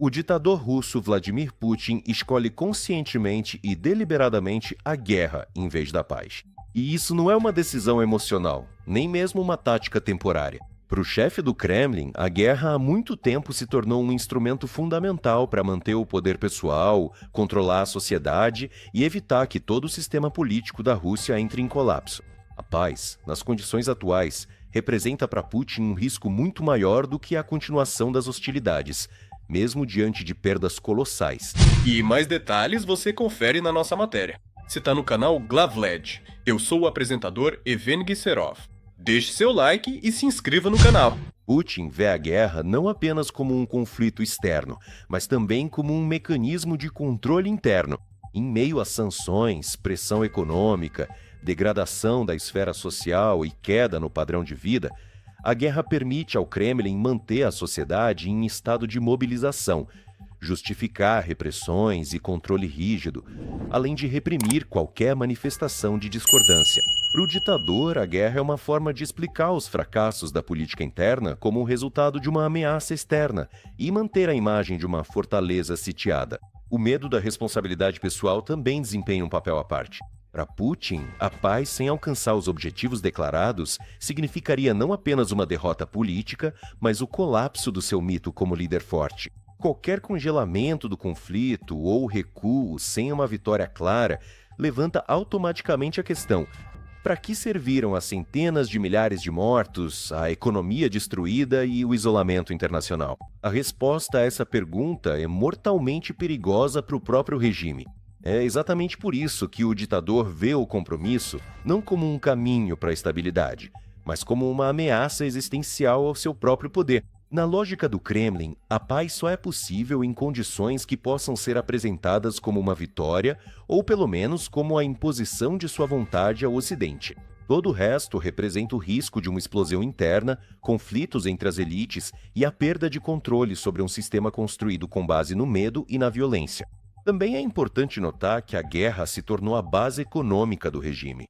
O ditador russo Vladimir Putin escolhe conscientemente e deliberadamente a guerra em vez da paz. E isso não é uma decisão emocional, nem mesmo uma tática temporária. Para o chefe do Kremlin, a guerra há muito tempo se tornou um instrumento fundamental para manter o poder pessoal, controlar a sociedade e evitar que todo o sistema político da Rússia entre em colapso. A paz, nas condições atuais, representa para Putin um risco muito maior do que a continuação das hostilidades, mesmo diante de perdas colossais. E mais detalhes você confere na nossa matéria. Você está no canal Glavled. Eu sou o apresentador Evgeny Serov. Deixe seu like e se inscreva no canal. Putin vê a guerra não apenas como um conflito externo, mas também como um mecanismo de controle interno. Em meio a sanções, pressão econômica, degradação da esfera social e queda no padrão de vida, a guerra permite ao Kremlin manter a sociedade em estado de mobilização, justificar repressões e controle rígido, além de reprimir qualquer manifestação de discordância. Para o ditador, a guerra é uma forma de explicar os fracassos da política interna como o resultado de uma ameaça externa e manter a imagem de uma fortaleza sitiada. O medo da responsabilidade pessoal também desempenha um papel à parte. Para Putin, a paz sem alcançar os objetivos declarados significaria não apenas uma derrota política, mas o colapso do seu mito como líder forte. Qualquer congelamento do conflito ou recuo sem uma vitória clara levanta automaticamente a questão: para que serviram as centenas de milhares de mortos, a economia destruída e o isolamento internacional? A resposta a essa pergunta é mortalmente perigosa para o próprio regime. É exatamente por isso que o ditador vê o compromisso não como um caminho para a estabilidade, mas como uma ameaça existencial ao seu próprio poder. Na lógica do Kremlin, a paz só é possível em condições que possam ser apresentadas como uma vitória ou, pelo menos, como a imposição de sua vontade ao Ocidente. Todo o resto representa o risco de uma explosão interna, conflitos entre as elites e a perda de controle sobre um sistema construído com base no medo e na violência. Também é importante notar que a guerra se tornou a base econômica do regime.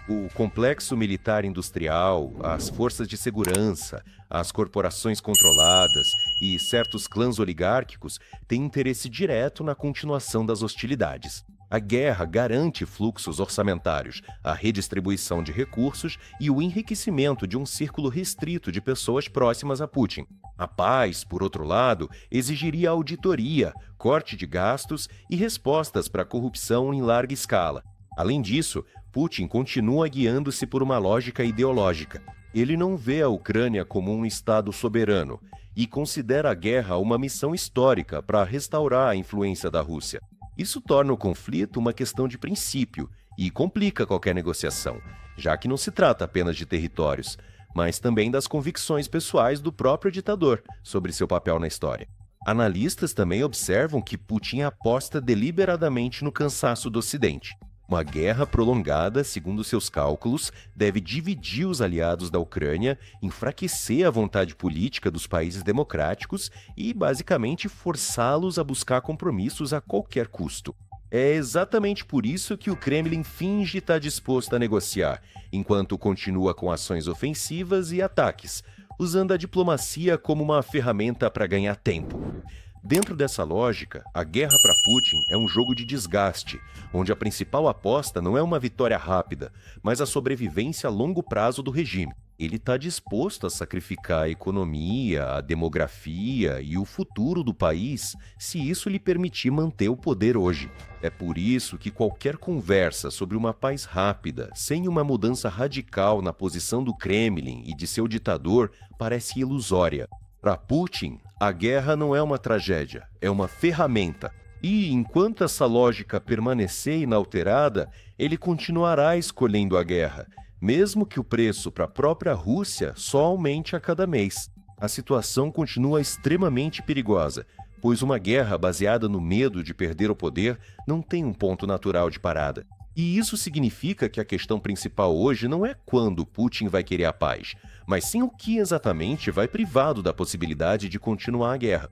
O complexo militar industrial, as forças de segurança, as corporações controladas e certos clãs oligárquicos têm interesse direto na continuação das hostilidades. A guerra garante fluxos orçamentários, a redistribuição de recursos e o enriquecimento de um círculo restrito de pessoas próximas a Putin. A paz, por outro lado, exigiria auditoria, corte de gastos e respostas para a corrupção em larga escala. Além disso, Putin continua guiando-se por uma lógica ideológica. Ele não vê a Ucrânia como um Estado soberano e considera a guerra uma missão histórica para restaurar a influência da Rússia. Isso torna o conflito uma questão de princípio e complica qualquer negociação, já que não se trata apenas de territórios, mas também das convicções pessoais do próprio ditador sobre seu papel na história. Analistas também observam que Putin aposta deliberadamente no cansaço do Ocidente. Uma guerra prolongada, segundo seus cálculos, deve dividir os aliados da Ucrânia, enfraquecer a vontade política dos países democráticos e, basicamente, forçá-los a buscar compromissos a qualquer custo. É exatamente por isso que o Kremlin finge estar disposto a negociar, enquanto continua com ações ofensivas e ataques, usando a diplomacia como uma ferramenta para ganhar tempo. Dentro dessa lógica, a guerra para Putin é um jogo de desgaste, onde a principal aposta não é uma vitória rápida, mas a sobrevivência a longo prazo do regime. Ele está disposto a sacrificar a economia, a demografia e o futuro do país se isso lhe permitir manter o poder hoje. É por isso que qualquer conversa sobre uma paz rápida, sem uma mudança radical na posição do Kremlin e de seu ditador, parece ilusória. Para Putin, a guerra não é uma tragédia, é uma ferramenta. E, enquanto essa lógica permanecer inalterada, ele continuará escolhendo a guerra, mesmo que o preço para a própria Rússia só aumente a cada mês. A situação continua extremamente perigosa, pois uma guerra baseada no medo de perder o poder não tem um ponto natural de parada. E isso significa que a questão principal hoje não é quando Putin vai querer a paz, mas sim o que exatamente vai privá-lo da possibilidade de continuar a guerra.